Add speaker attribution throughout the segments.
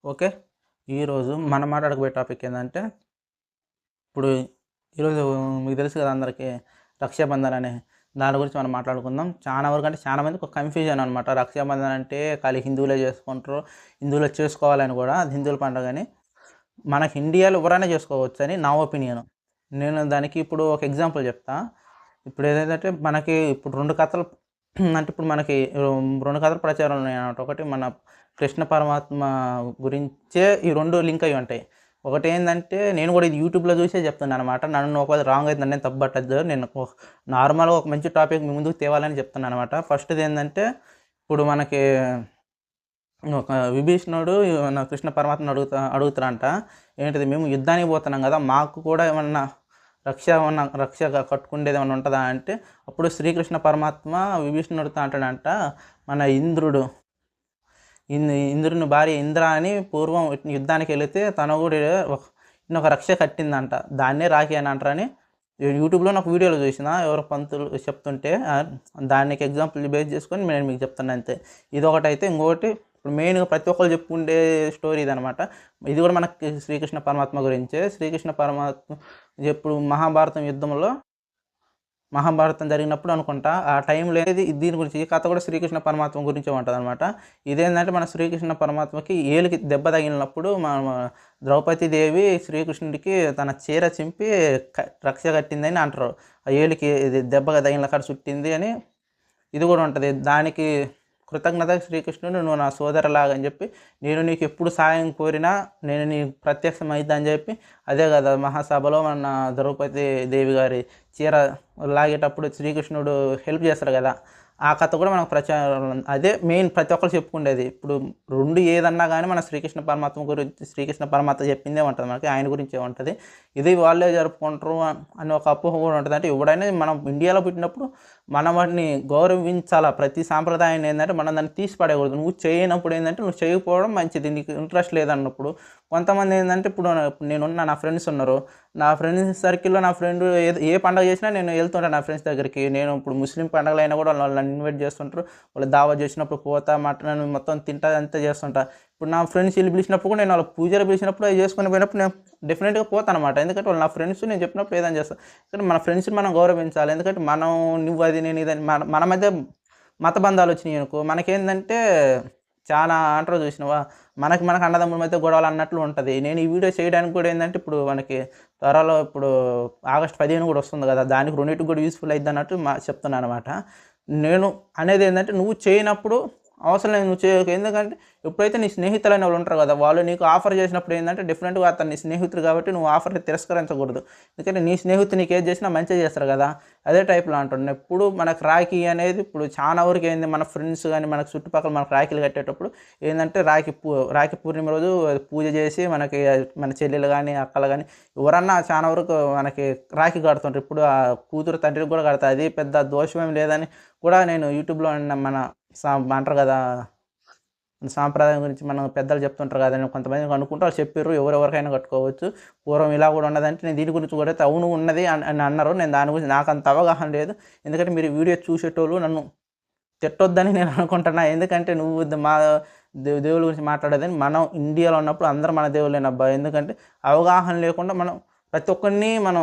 Speaker 1: Okay. ఈరోజు మనం మాట్లాడుకోబోయే topic ఏందంటే, ఇప్పుడు ఈరోజు మీకు తెలుసు కదా అందరికీ రక్షాబంధన్ అని. దాని గురించి మనం మాట్లాడుకుందాం. చాలా వరకు అంటే చాలా మందికి ఒక కన్‌ఫ్యూజన్ అనమాట. రక్షాబంధన్ అంటే ఖాళీ హిందువులే చేసుకుంటారు. హిందువులే చేసుకోవాలని కూడా అది హిందువుల పండగని. మనకి ఇండియాలో ఎవరైనా చేసుకోవచ్చని నా ఒపీనియన్. నేను దానికి ఇప్పుడు ఒక ఎగ్జాంపుల్ చెప్తా. ఇప్పుడు ఏదైందంటే మనకి ఇప్పుడు 2 కథలు అంటే ఇప్పుడు మనకి 2 కథలు ప్రచారం ఉన్నాయన్నమాట. ఒకటి మన కృష్ణ పరమాత్మ గురించే ఈ 2 లింక్ అయ్యి ఉంటాయి. ఒకటేందంటే నేను కూడా ఇది యూట్యూబ్‌లో చూసే చెప్తున్నానన్నమాట. నన్ను ఒకవేళ రాంగ్ అయితే నన్నేం తప్పు పట్టొద్దు. నేను నార్మల్‌గా ఒక మంచి టాపిక్ మీ ముందుకు తేవాలని చెప్తున్నానన్నమాట. ఫస్ట్‌ది ఏందంటే ఇప్పుడు మనకి ఒక విభీషణుడు మన కృష్ణ పరమాత్మని అడుగుతారంట. ఏంటిది మేము యుద్ధానికి పోతున్నాం గదా! మాకు కూడా ఏమన్నా రక్ష కట్టుకుండేదేమన్నా ఉంటదా అంటే, అప్పుడు శ్రీకృష్ణ పరమాత్మ విభీషణుడితో అంటాడంట, మన ఇంద్రుని భార్య ఇంద్ర అని పూర్వం యుద్ధానికెళితే తను గూడా ఒక రక్ష కట్టిందంట. దాన్నే రాఖీ అని అంటారని యూట్యూబ్‌లో నాకు వీడియోలో చూసిన. ఎవరో పంతులు చెప్తుంటే దానికి ఎగ్జాంపుల్ బేస్ చేసుకొని నేను మీకు చెప్తున్నా అంతే. ఇదొకటైతే ఇంకొకటి ఇప్పుడు మెయిన్‌గా ప్రతి ఒక్కళ్ళు చెప్పుకుండే స్టోరీ ఇదనమాట. ఇది కూడా మనకి శ్రీకృష్ణ పరమాత్మ గురించే. శ్రీకృష్ణ పరమాత్మ ఎప్పుడు మహాభారతం జరిగినప్పుడు అనుకుంటా. ఆ టైంలో దీని గురించి ఈ కథ కూడా శ్రీకృష్ణ పరమాత్మ గురించే ఉంటదనమాట. ఇదేందంటే మన శ్రీకృష్ణ పరమాత్మకి ఏలుకి దెబ్బ తగిలినప్పుడు ద్రౌపది దేవి శ్రీకృష్ణుడికి తన చీర చింపి రక్ష కట్టిందని అంటారు. ఆ ఏలుకి ఇది దెబ్బ తగిలిన కాడ చుట్టింది అని ఇది కూడా ఉంటది. దానికి కృతజ్ఞతగా శ్రీకృష్ణుడు నువ్వు నా సోదరులాగా అని చెప్పి, నేను నీకు ఎప్పుడు సాయం కోరినా నేను నీకు ప్రత్యక్షమైద్దా అని చెప్పి, అదే కదా మహాసభలో మన ద్రౌపది దేవి గారి చీర లాగేటప్పుడు శ్రీకృష్ణుడు హెల్ప్ చేస్తాడు కదా! ఆ కథ కూడా మనకు ప్రచారం అదే మెయిన్ ప్రతి ఒక్కరు చెప్పుకుండేది. ఇప్పుడు 2 ఏదన్నా గానీ మన శ్రీకృష్ణ పరమాత్మ గురించి శ్రీకృష్ణ పరమాత్మ చెప్పిందే ఉంటది మనకి. ఆయన గురించే ఉంటది. ఇది వాళ్ళే జరుపుకుంటారు అని ఒక అపోహ కూడా ఉంటది. అంటే ఎవడైనా మనం ఇండియాలో పుట్టినప్పుడు మనం వాటిని గౌరవించాలా. ప్రతి సాంప్రదాయాన్ని ఏందంటే మనం దాన్ని తీసి పడేయకూడదు. నువ్వు చేయనప్పుడు ఏందంటే నువ్వు చేయకపోవడం మంచిది. నీకు ఇంట్రెస్ట్ లేదన్నప్పుడు. కొంతమంది ఏందంటే ఇప్పుడు నా ఫ్రెండ్స్ ఉన్నారు. నా ఫ్రెండ్స్ సర్కిల్‌లో నా ఫ్రెండ్ ఏ పండగ చేసినా నేను ఎళ్తుంటా నా ఫ్రెండ్స్ దగ్గరికి. నేను ఇప్పుడు ముస్లిం పండగలైనా కూడా వాళ్ళు నన్ను ఇన్వైట్ చేస్తుంటారు. వాళ్ళు దావత్ చేసినప్పుడు పోతా, మటన్ మొత్తం తింటా అంతా చేస్తుంటా. ఇప్పుడు నా ఫ్రెండ్స్ ఈళ్ళు పిలిచినప్పుడు కూడా నేను వాళ్ళ పూజలు పిలిచినప్పుడు అవి చేసుకొని పోయినప్పుడు నేను డెఫినెట్‌గా పోతానన్నమాట. ఎందుకంటే వాళ్ళు నా ఫ్రెండ్స్ నేను చెప్పినప్పుడు ఏదైనా చేస్తా. కానీ మన ఫ్రెండ్స్‌ని మనం గౌరవించాలి. ఎందుకంటే మనం నువ్వది నేను ఇదని మన మన మధ్య మత బంధాలొచ్చినాయనుకో మనకేందంటే చాలా అంటారు చూసినావా? మనకు అన్నదమ్ముల మధ్య గొడవలు అన్నట్లు ఉంటది. నేను ఈ వీడియో చేయడానికి కూడా ఏందంటే ఇప్పుడు మనకి త్వరలో ఇప్పుడు ఆగస్ట్ 15 కూడా వస్తుంది కదా! దానికి రెండిటికి కూడా యూజ్‌ఫుల్ అయిద్దన్నట్టు చెప్తున్నాననమాట. నేను అనేదేందంటే నువ్వు చేయనప్పుడు అవసరం లేదు నువ్వు చేయకు. ఎందుకంటే ఎప్పుడైతే నీ స్నేహితులైన వాళ్ళు ఉంటారు కదా! వాళ్ళు నీకు ఆఫర్ చేసినప్పుడు ఏందంటే డెఫినెట్‌గా అతను నీ స్నేహితుడు కాబట్టి నువ్వు ఆఫర్‌ని తిరస్కరించకూడదు. ఎందుకంటే నీ స్నేహితుడు నీకేది చేసినా మంచే చేస్తారు కదా! అదే టైప్‌లో అంటున్నా. ఎప్పుడు మనకు రాఖీ అనేది ఇప్పుడు చాలా వరకు ఏంది మన ఫ్రెండ్స్ గాని, మనకు చుట్టుపక్కల మనకు రాఖీలు కట్టేటప్పుడు ఏందంటే రాఖీ పూర్ణిమ రోజు పూజ చేసి మనకి మన చెల్లెలు గాని, అక్కలు గాని ఎవరన్నా చాలా వరకు మనకి రాఖీ కడుతుంటారు. ఇప్పుడు ఆ కూతురు తండ్రికి కూడా కడతారు. అది పెద్ద దోషమేం లేదని కూడా నేను యూట్యూబ్‌లో మన అంటారు కదా! సాంప్రదాయం గురించి మనం పెద్దలు చెప్తుంటారు కదండీ! కొంతమంది కనుక్కుంటే వాళ్ళు చెప్పిర్రు. ఎవరెవరికైనా కట్టుకోవచ్చు. పూర్వం ఇలా కూడా ఉన్నదంటే నేను దీని గురించి కూడా అవును ఉన్నది అని అన్నారు. నేను దాని గురించి నాకంత అవగాహన లేదు. ఎందుకంటే మీరు వీడియో చూసేటోళ్ళు నన్ను తిట్టొద్దని నేను అనుకుంటున్నా. ఎందుకంటే నువ్వు మా దేవుళ్ళ గురించి మాట్లాడేదని మనం ఇండియాలో ఉన్నప్పుడు అందరూ మన దేవుళ్ళేనబ్బా! ఎందుకంటే అవగాహన లేకుండా మనం ప్రతి ఒక్కరిని మనం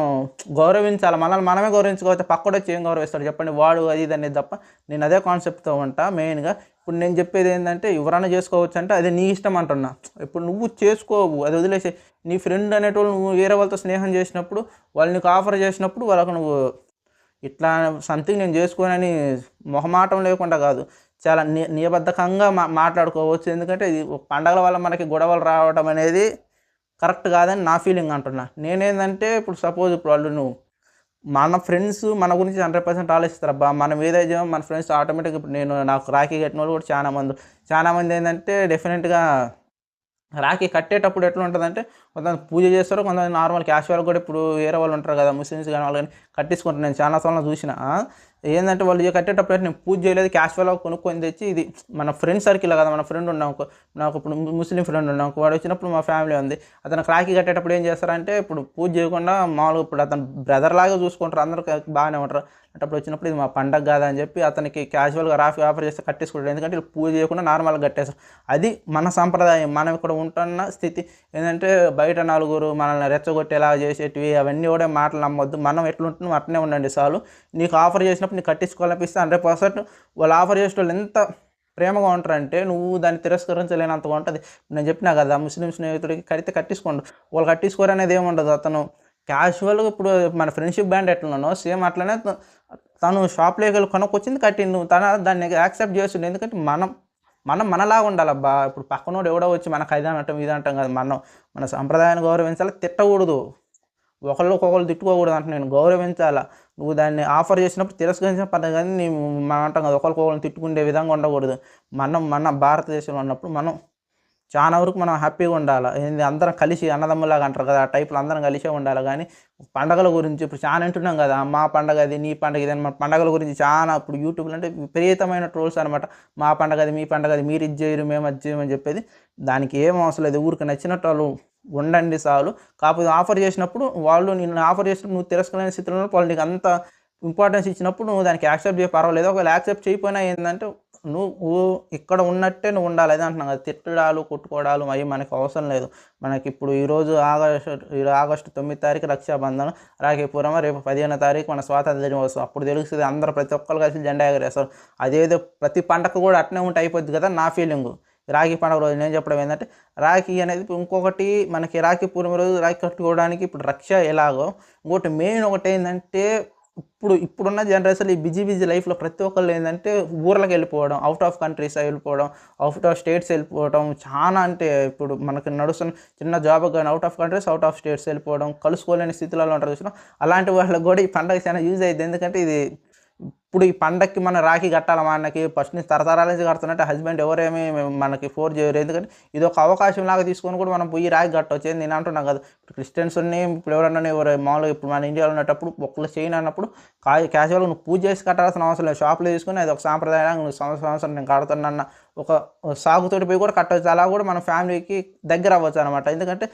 Speaker 1: గౌరవించాలి. మనల్ని మనమే గౌరవించుకోకపోతే పక్కోడొచ్చి ఏం గౌరవిస్తాడు చెప్పండి. వాడు అది ఇది అనేది తప్ప నేను అదే కాన్సెప్ట్‌తో ఉంటా మెయిన్‌గా. ఇప్పుడు నేను చెప్పేదేందంటే ఎవరైనా చేసుకోవచ్చంటే అది నీ ఇష్టం అంటున్నా. ఇప్పుడు నువ్వు చేసుకోవు అది వదిలేసేయి. నీ ఫ్రెండ్ అనేటోళ్ళు నువ్వు వేరే వాళ్ళతో స్నేహం చేసినప్పుడు, వాళ్ళు నీకు ఆఫర్ చేసినప్పుడు వాళ్ళకి నువ్వు ఇట్లా సంథింగ్ నేను జేసుకోనని మొహమాటం లేకుండా గాదు. చాలా నిబద్ధకంగా మాట్లాడుకోవచ్చు. ఎందుకంటే ఇది పండగల వల్ల మనకి గొడవలు రావడం అనేది కరెక్ట్ గాదని నా ఫీలింగ్ అంటున్నా. నేనేందంటే ఇప్పుడు సపోజ్ ఇప్పుడు మన ఫ్రెండ్స్ మన గురించి 100% ఆలోచిస్తారబ్బా! మనం ఏదైతే మన ఫ్రెండ్స్ ఆటోమేటిక్‌గా ఇప్పుడు నాకు రాఖీ కట్టినోళ్ళు గూడా చాలామంది ఏందంటే డెఫినెట్‌గా రాఖీ కట్టేటప్పుడు ఎట్లుంటదంటే, కొంతమంది పూజ చేస్తారు. కొంతమంది నార్మల్ క్యాషువల్‌గా కూడా ఇప్పుడు వేరే వాళ్ళు ఉంటారు కదా! ముస్లిమ్స్ గాని వాళ్ళు గాని కట్టించుకుంటారు. నేను చాలా సార్లు చూసిన. ఏంటంటే వాళ్ళు కట్టేటప్పుడు నేను పూజ చేయలేదు, క్యాషువల్గా కొనుక్కొని తెచ్చి ఇది మన ఫ్రెండ్ సర్కిల్ కదా, మన ఫ్రెండ్ ఉన్నాం, నాకు ఇప్పుడు ముస్లిం ఫ్రెండ్ ఉన్నాం, వాడు వచ్చినప్పుడు మా ఫ్యామిలీ ఉంది, అతనికి రాఖీ కట్టేటప్పుడు ఏం చేస్తారంటే ఇప్పుడు పూజ చేయకుండా మామూలుగా ఇప్పుడు అతను బ్రదర్ లాగా చూసుకుంటారు, అందరూ బాగానే ఉంటారు. అప్పుడు వచ్చినప్పుడు ఇది మా పండగ కాదా అని చెప్పి అతనికి క్యాజువల్గా రాఖీ ఆఫర్ చేస్తే కట్టేసుకుంటారు. ఎందుకంటే వీళ్ళు పూజ చేయకుండా నార్మల్గా కట్టేస్తారు. అది మన సంప్రదాయం. మనం ఇక్కడ ఉంటున్న స్థితి ఏంటంటే బయట నలుగురు మనల్ని రెచ్చగొట్టేలా చేసేటివి అవన్నీ కూడా మాటలు నమ్మొద్దు. మనం ఎట్లుంటున్నాం అట్నే ఉండండి చాలు. నీకు ఆఫర్ చేసినప్పుడు నీకు కట్టించుకోవాలనిపిస్తే 100% వాళ్ళు ఆఫర్ చేసే వాళ్ళు ఎంత ప్రేమగా ఉంటారంటే నువ్వు దాన్ని తిరస్కరించలేనంతగా ఉంటుంది. నేను చెప్పినా కదా, ముస్లిం స్నేహితుడికి కడితే కట్టించుకోండు, వాళ్ళు కట్టించుకోరు అనేది ఏముండదు. అతను క్యాజువల్గా ఇప్పుడు మన ఫ్రెండ్షిప్ బ్యాండ్ ఎట్లున్నానో సేమ్ అట్లనే తను షాప్లోకి వెళ్ళి కొనుక్కొచ్చింది కట్టిండు, దాన్ని యాక్సెప్ట్ చేస్తుండే. ఎందుకంటే మనం మనం మనలాగా ఉండాలబ్బా. ఇప్పుడు పక్కనోడు ఎవడో వచ్చి మనకు అది అనటం ఇది అంటాం కదా, మన సంప్రదాయాన్ని గౌరవించాలి, తిట్టకూడదు, ఒకళ్ళు తిట్టుకోకూడదు అంటే నేను గౌరవించాలా. నువ్వు దాన్ని ఆఫర్ చేసినప్పుడు తిరస్కరించిన పద్ధతి కానీ మనం అంటాం కదా ఒకరికొకరిని తిట్టుకునే విధంగా ఉండకూడదు. మన భారతదేశంలో ఉన్నప్పుడు మనం చాలా వరకు మనం హ్యాపీగా ఉండాలి. ఏంది అందరం కలిసి అన్నదమ్ములాగా అంటారు కదా, ఆ టైప్లో అందరం కలిసే ఉండాలి. కానీ పండగల గురించి ఇప్పుడు చాలా వింటున్నాం కదా, మా పండగ అది, నీ పండగ ఇది అని. మన పండగల గురించి చాలా ఇప్పుడు యూట్యూబ్లో అంటే విపరీతమైన ట్రోల్స్ అనమాట. మా పండగ అది, మీ పండగ అది, మీరు ఇది చేయరు మేము అది చేయమని చెప్పేది. దానికి ఏం అవసరం లేదు, ఊరికి నచ్చినట్టు వాళ్ళు ఉండండి చాలు. కాకపోతే ఆఫర్ చేసినప్పుడు వాళ్ళు నిన్ను ఆఫర్ చేసినప్పుడు నువ్వు తిరస్కరించిన స్థితిలో వాళ్ళు నీకు అంత ఇంపార్టెన్స్ ఇచ్చినప్పుడు నువ్వు దానికి యాక్సెప్ట్ చేయ పర్వాలేదు. ఒకవేళ యాక్సెప్ట్ చేయకపోయినా ఏంటంటే నువ్వు ఇక్కడ ఉన్నట్టే నువ్వు ఉండాలి. అదే అంటున్నాను కదా, తిట్టడాలు కొట్టుకోవడాలు అవి మనకు అవసరం లేదు. మనకి ఇప్పుడు ఈరోజు ఆగస్టు 9 తారీఖు రక్షాబంధనం, రాఖీ పూర్ణిమ, రేపు 15వ తారీఖు మన స్వాతంత్ర దినోత్సవం. అప్పుడు తెలుస్తుంది అందరూ ప్రతి ఒక్కరు కలిసి జెండా ఎగరేస్తారు. అదేదో ప్రతి పండగ కూడా అట్నే ఉంటే అయిపోద్ది కదా నా ఫీలింగు. రాఖీ పండుగ రోజు నేను చెప్పడం ఏంటంటే రాఖీ అనేది ఇంకొకటి మనకి రాఖీ పూర్ణిమ రోజు రాఖీ కట్టుకోవడానికి ఇప్పుడు రక్ష ఎలాగో, ఇంకోటి మెయిన్ ఒకటి ఏంటంటే ఇప్పుడున్న జనరేషన్ ఈ బిజీ లైఫ్లో ప్రతి ఒక్కళ్ళు ఏంటంటే ఊర్లకు వెళ్ళిపోవడం, అవుట్ ఆఫ్ కంట్రీస్ వెళ్ళిపోవడం, అవుట్ ఆఫ్ స్టేట్స్ వెళ్ళిపోవడం చాలా. అంటే ఇప్పుడు మనకి నడుస్తున్న చిన్న జాబ్ కానీ out of countries out of states వెళ్ళిపోవడం, కలుసుకోలేని స్థితిలో ఉంటారు చూసినా. అలాంటి వాళ్ళకి కూడా ఈ పండుగ చాలా యూజ్ అయ్యింది. ఎందుకంటే ఇది ఇప్పుడు ఈ పండగకి మనం రాఖీ కట్టాలి, మా అన్నకి ఫస్ట్ నుంచి తరతరాల నుంచి కడుతున్నట్టు హస్బెండ్ ఎవరేమీ మనకి ఫోర్స్ చేయరు. ఎందుకంటే ఇది ఒక అవకాశం లాగా తీసుకొని కూడా మనం పోయి రాఖీ కట్టవచ్చు. నేను అంటున్నాను కదా, ఇప్పుడు క్రిస్టియన్స్ని ఇప్పుడు ఎవరన్నా మామూలుగా ఇప్పుడు మన ఇండియాలో ఉన్నప్పుడు ఒకళ్ళు చేయను అన్నప్పుడు క్యాజువల్గా నువ్వు పూజ చేసి కట్టాల్సిన అవసరం లేదు. షాప్లో తీసుకుని అది ఒక సాంప్రదాయంగా నువ్వు సంవత్సరం నేను కడుతున్నా ఒక సాగుతోటి పోయి కూడా కట్టవచ్చు. అలా కూడా మన ఫ్యామిలీకి దగ్గర అవ్వచ్చు అనమాట. ఎందుకంటే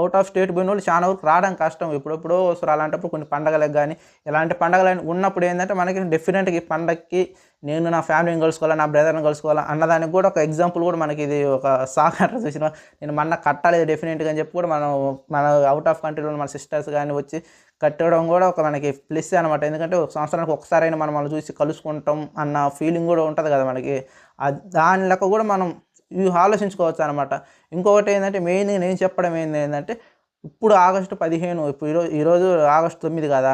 Speaker 1: అవుట్ ఆఫ్ స్టేట్ పోయిన వాళ్ళు చాలా వరకు రావడం కష్టం. ఎప్పుడెప్పుడో వస్తారు. అలాంటప్పుడు కొన్ని పండగలకు కానీ ఇలాంటి పండగలు ఉన్నప్పుడు ఏంటంటే మనకి డెఫినెట్గా ఈ పండగకి నేను నా ఫ్యామిలీని కలుసుకోవాలా, నా బ్రదర్ని కలుసుకోవాలా అన్నదానికి కూడా ఒక ఎగ్జాంపుల్ కూడా మనకి ఇది ఒక సాగర్ చూసిన. నేను మన కట్టాలి డెఫినెట్గా అని చెప్పి కూడా మన అవుట్ ఆఫ్ కంట్రీలో మన సిస్టర్స్ కానీ వచ్చి కట్టడం కూడా ఒక మనకి ప్లస్ అనమాట. ఎందుకంటే ఒక సంవత్సరానికి ఒకసారైనా మనం చూసి కలుసుకుంటాం అన్న ఫీలింగ్ కూడా ఉంటుంది కదా మనకి. దాని లెక్క కూడా మనం ఇవి ఆలోచించుకోవచ్చు అనమాట. ఇంకొకటి ఏంటంటే మెయిన్గా నేను చెప్పడం ఏంటంటే ఇప్పుడు ఆగస్టు 15, ఇప్పుడు ఈరోజు ఆగస్టు 9 కదా,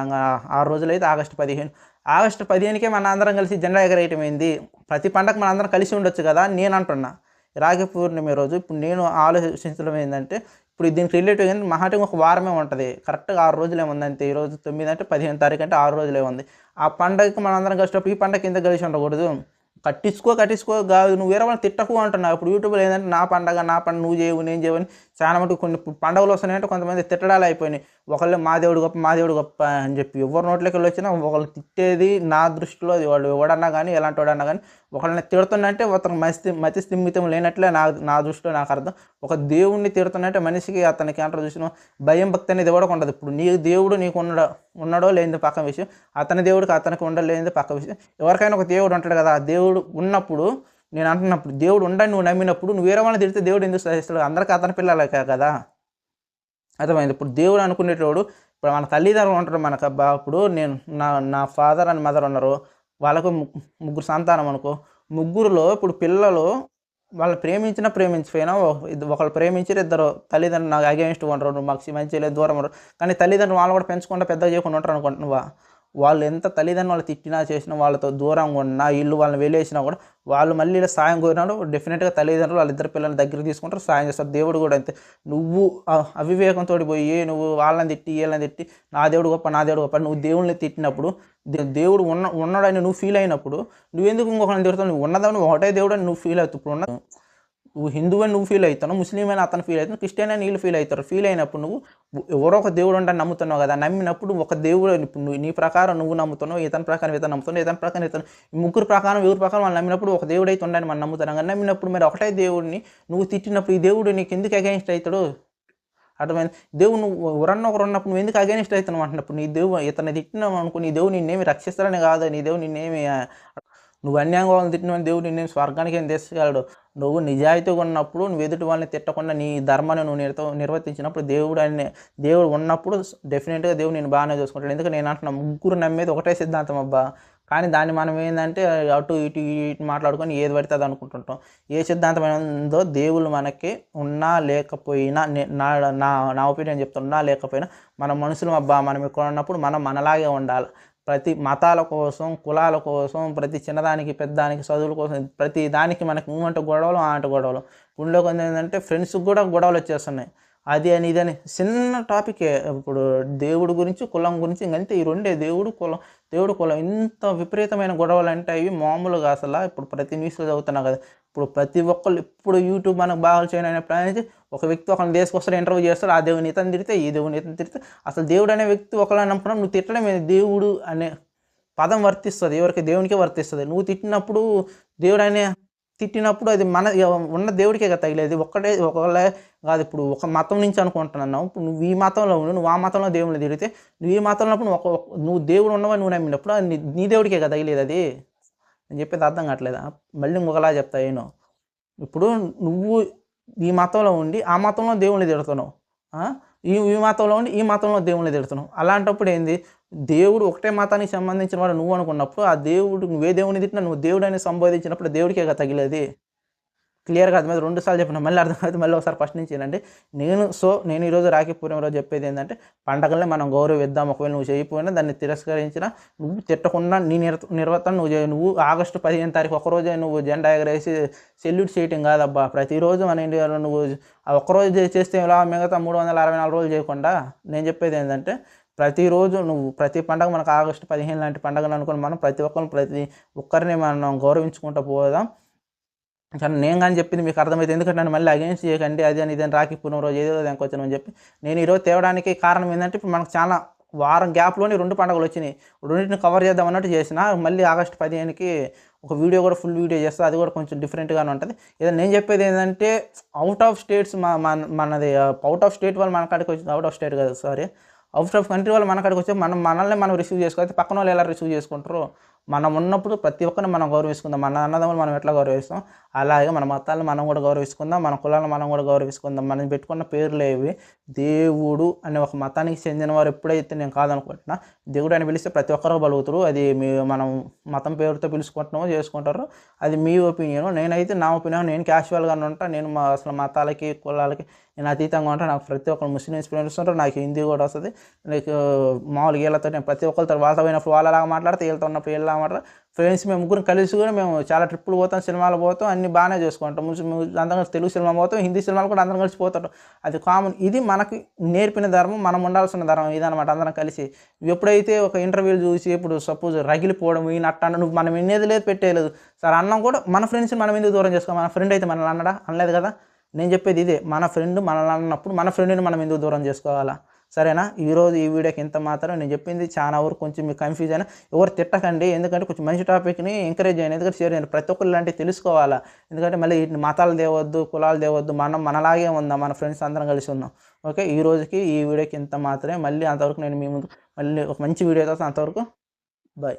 Speaker 1: 6 రోజులు అయితే ఆగస్టు 15. ఆగస్టు 15కే మన అందరం కలిసి జెండా ఎగరేయటం ఏంది? ప్రతి పండగ మన అందరం కలిసి ఉండొచ్చు కదా నేను అంటున్నా. రాఖీ పూర్ణిమ రోజు ఇప్పుడు నేను ఆలోచించడం ఏంటంటే ఇప్పుడు దీనికి రిలేటివ్ ఏంటంటే మహాటంగా ఒక వారమే ఉంటుంది. కరెక్ట్గా 6 రోజులే ఉంది అంతే. ఈరోజు 9 అంటే 15 తారీఖు అంటే 6 రోజులే ఉంది. ఆ పండగకి మనం అందరం కలిసినప్పుడు ఈ పండగ కింద కలిసి ఉండకూడదు. కట్టించుకో కాదు, నువ్వు వేరే వాళ్ళని తిట్టకు అంటున్నావు. ఇప్పుడు యూట్యూబ్లో ఏంటంటే నా పండగ నువ్వు చేయవు నేను చేయవని చాలా మటుకు కొన్ని పండుగలు వస్తున్నాయంటే కొంతమంది తిట్టడాలు అయిపోయినాయి. ఒకళ్ళు మా దేవుడు గొప్ప అని చెప్పి ఎవరి నోట్లోకి వెళ్ళి వచ్చినా ఒకళ్ళు తిట్టేది నా దృష్టిలో వాడు ఎవడన్నా కానీ ఎలాంటి వాడన్నా కానీ ఒకళ్ళని తిడుతున్నంటే అతను మతి స్థిమితం లేనట్లే నా దృష్టిలో నాకు అర్థం. ఒక దేవుడిని తిడుతున్నట్టే మనిషికి అతనికి అంటారు చూసిన భయం భక్తి అనేది ఎవరికి ఉండదు. ఇప్పుడు నీ దేవుడు నీకు ఉన్నాడో లేనిది పక్క విషయం, అతని దేవుడికి అతనికి ఉండలేనిది పక్క విషయం. ఎవరికైనా ఒక దేవుడు ఉంటాడు కదా, ఆ దేవుడు ఉన్నప్పుడు నేను అంటున్నప్పుడు దేవుడు ఉండని నువ్వు నమ్మినప్పుడు నువ్వు వేరే వాళ్ళని తిడితే దేవుడు ఎందుకు సహిస్తాడు? అందరికీ అతని పిల్లలే కదా. అర్థమైంది. ఇప్పుడు దేవుడు అనుకునేటోడు ఇప్పుడు మన తల్లిదండ్రులు ఉంటారు మనకు. ఇప్పుడు నేను నా ఫాదర్ అండ్ మదర్ ఉన్నారు, వాళ్ళకు ముగ్గురు సంతానం అనుకో. ముగ్గురులో ఇప్పుడు పిల్లలు వాళ్ళు ప్రేమించిపోయినా ఒకళ్ళు ప్రేమించారు, ఇద్దరు తల్లిదండ్రులు నాకు అగేన్స్ట్ ఉండరు, మాకు మంచి లేదు దూరం ఉండరు. కానీ తల్లిదండ్రులు వాళ్ళు కూడా పెంచకుండా పెద్దగా చేయకుండా ఉంటారు అనుకుంటున్నావా? వాళ్ళు ఎంత తల్లిదండ్రులు వాళ్ళు తిట్టినా చేసినా వాళ్ళతో దూరంగా ఉన్నా ఇల్లు వాళ్ళని వెళ్ళేసినా కూడా వాళ్ళు మళ్ళీ ఇలా సాయం కోరినప్పుడు డెఫినెట్గా తల్లిదండ్రులు వాళ్ళిద్దరు పిల్లల్ని దగ్గర తీసుకుంటారు, సాయం చేస్తారు. దేవుడు కూడా అంతే. నువ్వు అవివేకంతో పోయి నువ్వు వాళ్ళని తిట్టి వీళ్ళని తిట్టి నా దేవుడు గొప్ప నువ్వు దేవుళ్ళని తిట్టినప్పుడు దేవుడు ఉన్నాడని నువ్వు ఫీల్ అయినప్పుడు నువ్వెందుకు ఇంకొకరిని తిడతావు? నువ్వు ఉన్నదాన్ని ఒకటే దేవుడు అని నువ్వు ఫీల్ అవుతావు. ఇప్పుడు నువ్వు హిందువు అని నువ్వు ఫీల్ అవుతావు, ముస్లిం అని అతను ఫీల్ అవుతాను, క్రిస్టియన్ అని వీళ్ళు ఫీల్ అవుతారు. ఫీల్ అయినప్పుడు నువ్వు ఎవరో ఒక దేవుడు ఉంటాను నమ్ముతున్నావు కదా, నమ్మినప్పుడు ఒక దేవుడు ఇప్పుడు నువ్వు నీ ప్రకారం నువ్వు నమ్ముతున్నావు, ఇతని ప్రకారం ఇతను నమ్ముతున్నావు, ఇతని ప్రకారం ఇతను, ముగ్గురు ప్రకారం ఎవరి ప్రకారం వాళ్ళు నమ్మినప్పుడు ఒక దేవుడు అయితే ఉండని మనం నమ్ముతున్నాం కానీ, నమ్మినప్పుడు మరి ఒకటే దేవుడిని నువ్వు తిట్టినప్పుడు ఈ దేవుడు నీకు ఎందుకు అగైన్స్ట్ అవుతాడు? అర్థమైంది. దేవుడు నువ్వు ఎవరన్నా ఒకరు ఉన్నప్పుడు నువ్వు ఎందుకు అగైన్స్ట్ అవుతున్నావు అంటున్నప్పుడు, నీ దేవుడు ఇతన్ని తిట్టినావు అనుకో, నీ దేవుడు నిన్నేమి రక్షిస్తారని కాదు, నీ దేవుడు నిన్నేమి నువ్వు అన్యాయంగా వాళ్ళని తిట్టిన దేవుడు నిన్నేమి స్వర్గానికి ఏం తీసుకెళ్ళడు. నువ్వు నిజాయితీగా ఉన్నప్పుడు నువ్వు ఎదుటి వాళ్ళని తిట్టకుండా నీ ధర్మాన్ని నువ్వు నిర్వర్తించినప్పుడు దేవుడు ఉన్నప్పుడు డెఫినెట్గా దేవుడు నేను బాగానే చూసుకుంటాడు. ఎందుకంటే నేను అంటున్నా ముగ్గురు నమ్మేది ఒకటే సిద్ధాంతం అబ్బా, కానీ దాన్ని మనం ఏంటంటే అటు ఇటు ఇటు మాట్లాడుకొని ఏది పడితే అది అనుకుంటుంటాం. ఏ సిద్ధాంతం ఉందో దేవుళ్ళు మనకి ఉన్నా లేకపోయినా నా నా నా ఒపీనియన్ చెప్తాను, ఉన్నా లేకపోయినా మన మనుషులు అబ్బా, మనం ఇక్కడ ఉన్నప్పుడు మనం మనలాగే ఉండాలి. ప్రతి మతాల కోసం, కులాల కోసం, ప్రతి చిన్నదానికి పెద్దదానికి, చదువుల కోసం, ప్రతి దానికి మనకి అంటే గొడవలు అంటే గొడవలు. ఊళ్ళో కొంత ఏంటంటే ఫ్రెండ్స్కి కూడా గొడవలు వచ్చేస్తున్నాయి. అది అని ఇదని చిన్న టాపికే. ఇప్పుడు దేవుడి గురించి కులం గురించి ఇంకంతే, ఈ రెండే దేవుడు కులం ఇంత విపరీతమైన గొడవలు అంటే అవి మామూలుగా అసలు. ఇప్పుడు ప్రతి న్యూస్లో చదువుతున్నా కదా, ఇప్పుడు ప్రతి ఒక్కళ్ళు ఇప్పుడు యూట్యూబ్ మనకు బాగా చేయని ప్లాన్ ఒక వ్యక్తి ఒకరిని తీసుకొస్తారు, ఇంటర్వ్యూ చేస్తారు, ఆ దేవుని ఇతను తిడితే ఈ దేవుని ఇతను తిడితే, అసలు దేవుడు అనే వ్యక్తి ఒకళ్ళని నమ్ముకున్నావు, నువ్వు తిట్టడం దేవుడు అనే పదం వర్తిస్తుంది ఎవరికి? దేవునికే వర్తిస్తుంది. నువ్వు తిట్టినప్పుడు దేవుడు అనే తిట్టినప్పుడు అది మన ఉన్న దేవుడికే కదా తగిలేదు, ఒకళ్ళే కాదు. ఇప్పుడు ఒక మతం నుంచి అనుకుంటున్నావు, ఇప్పుడు నువ్వు ఈ మతంలో ఉండి నువ్వు ఆ మతంలో దేవుని తిడితే, నువ్వు ఈ మతంలో నువ్వు దేవుడు ఉన్నవని నువ్వు నమ్మినప్పుడు నీ దేవుడికే కదా తగిలేదు. అది నేను చెప్పేది అర్థం కావట్లేదా? మళ్ళీ ఇంకొకలా చెప్తా ఏను. ఇప్పుడు నువ్వు ఈ మతంలో ఉండి ఆ మతంలో దేవుని తిడుతున్నావు, ఈ మతంలో ఉండి ఈ మతంలో దేవుని తిడుతున్నావు. అలాంటప్పుడు ఏంది, దేవుడు ఒకటే మతానికి సంబంధించిన వాడు నువ్వు అనుకున్నప్పుడు ఆ దేవుడు నువ్వే దేవుని తిట్టినా నువ్వు దేవుడు అని సంబోధించినప్పుడు దేవుడికే కదా తగిలేది. క్లియర్గా అర్థమైంది. 2 సార్లు చెప్పిన మళ్ళీ అర్థమైంది. మళ్ళీ ఒకసారి ఫస్ట్ నుంచి ఏనండి. నేను ఈరోజు రాఖీ పూర్ణిమ రోజు చెప్పేది ఏంటంటే, పండగల్ని మనం గౌరవిద్దాం. ఒకవేళ నువ్వు చేయకపోయినా దాన్ని తిరస్కరించినా నువ్వు తిట్టకుండా నీ నిర్వర్తన నువ్వు ఆగస్టు 15 తారీఖు ఒకరోజే నువ్వు జెండా ఎగరేసి సెల్యూట్ చేయటం కాదబ్బా. ప్రతిరోజు మన ఇండియాలో నువ్వు ఒక్కరోజు చేస్తే ఇలా మిగతా 364 రోజులు చేయకుండా, నేను చెప్పేది ఏంటంటే ప్రతిరోజు నువ్వు ప్రతి పండగ మనకు ఆగస్టు 15 లాంటి పండుగలు అనుకుని మనం ప్రతి ఒక్కరిని మనం గౌరవించుకుంటూ పోదాం. కానీ నేను కానీ చెప్పింది మీకు అర్థమైతే, ఎందుకంటే నన్ను మళ్ళీ అగేన్స్ట్ చేయకండి అది అని ఇదని రాఖీ పూర్ణిమ రోజు ఏదో దానికి వచ్చానని చెప్పి. నేను ఈరోజు తేవడానికి కారణం ఏంటంటే, ఇప్పుడు మనకు చాలా వారం గ్యాప్లోని 2 పండుగలు వచ్చినాయి. రెండింటిని కవర్ చేద్దాం అన్నట్టు చేసిన. మళ్ళీ ఆగస్టు 15కి ఒక వీడియో కూడా ఫుల్ వీడియో చేస్తే అది కూడా కొంచెం డిఫరెంట్గానే ఉంటుంది. ఏదో నేను చెప్పేది ఏంటంటే, అవుట్ ఆఫ్ స్టేట్స్ మనది అవుట్ ఆఫ్ స్టేట్ వాళ్ళు మన కాడికి వచ్చింది, అవుట్ ఆఫ్ స్టేట్ కదా సారీ, అవుట్ ఆఫ్ కంట్రీ వాళ్ళు మన కాడికి వచ్చి మనల్ని మనం రిసీవ్ చేసుకోవాలి. పక్కన వాళ్ళు ఎలా రిసీవ్ చేసుకుంటారో, మనం ఉన్నప్పుడు ప్రతి ఒక్కరిని మనం గౌరవించుకుందాం. మన అన్నదమ్ములు మనం ఎట్లా గౌరవిస్తాం, అలాగే మన మతాలను మనం కూడా గౌరవించుకుందాం, మన కులాలను మనం కూడా గౌరవించుకుందాం. మనం పెట్టుకున్న పేర్లు ఏవి, దేవుడు అనే ఒక మతానికి చెందిన వారు ఎప్పుడైతే నేను కాదనుకుంటున్నా, దేవుడు అని పిలిస్తే ప్రతి ఒక్కరు పలుకుతారు. అది మనం మతం పేరుతో పిలుచుకుంటున్నామో చేసుకుంటారు, అది మీ ఒపీనియన్. నేనైతే నా ఒపీనియన్, నేను క్యాజువల్గానే ఉంటా. నేను అసలు మతాలకి కులాలకి నేను అతీతంగా ఉంటాను. నాకు ప్రతి ఒక్కరు ముస్లిమ్స్ ఫ్రెండ్స్ ఉంటారు, నాకు హిందీ కూడా వస్తుంది. లైక్ మామూలుగా వీళ్ళతో నేను ప్రతి ఒక్కరితో వాళ్ళతో పోయినప్పుడు వాళ్ళలాగా మాట్లాడితే, వీళ్ళతో ఉన్నప్పుడు వీళ్ళలాగా మాట్లాడతారు. ఫ్రెండ్స్ మేము ముగ్గురు కలిసి కూడా మేము చాలా ట్రిప్పులు పోతాం, సినిమాలు పోతాం, అన్నీ బాగానే చేసుకుంటాం. అందరం కలిసి తెలుగు సినిమా పోతాం, హిందీ సినిమాలు కూడా అందరం కలిసి పోతాం. అది కామన్. ఇది మనకి నేర్పిన ధర్మం, మనం ఉండాల్సిన ధర్మం ఇదనమాట. అందరం కలిసి ఎప్పుడైతే ఒక ఇంటర్వ్యూలు చూసి ఇప్పుడు సపోజ్ రగిలిపోవడం, ఈ నట్ట నువ్వు మనం వినేది లేదు, పెట్టేయలేదు సార్ అన్నం కూడా మన ఫ్రెండ్స్ని మనం ఎందుకు దూరం చేసుకోవాలి? మన ఫ్రెండ్ అయితే మనల్ని అన్నడా? అనలేదు కదా. నేను చెప్పేది ఇదే, మన ఫ్రెండ్ మనల్ని అన్నప్పుడు మన ఫ్రెండ్ని మనం ఎందుకు దూరం చేసుకోవాలా? సరేనా? ఈరోజు ఈ వీడియోకి ఇంత మాత్రం. నేను చెప్పింది చాలా వరకు కొంచెం మీకు కన్ఫ్యూజ్ అయినా ఎవరు తిట్టకండి, ఎందుకంటే కొంచెం మంచి టాపిక్ని ఎంకరేజ్ చేయండి, ఎందుకంటే షేర్ చేయండి. ప్రతి ఒక్కరు ఇలాంటివి తెలుసుకోవాలా, ఎందుకంటే మళ్ళీ మతాలు తేవద్దు, కులాలు తేవద్దు, మనం మనలాగే ఉందాం, మన ఫ్రెండ్స్ అందరం కలిసి ఉన్నాం. ఓకే, ఈ రోజుకి ఈ వీడియోకి ఇంత మాత్రమే. మళ్ళీ అంతవరకు నేను మీ ముందు మళ్ళీ ఒక మంచి వీడియో తర్వాత, అంతవరకు బాయ్.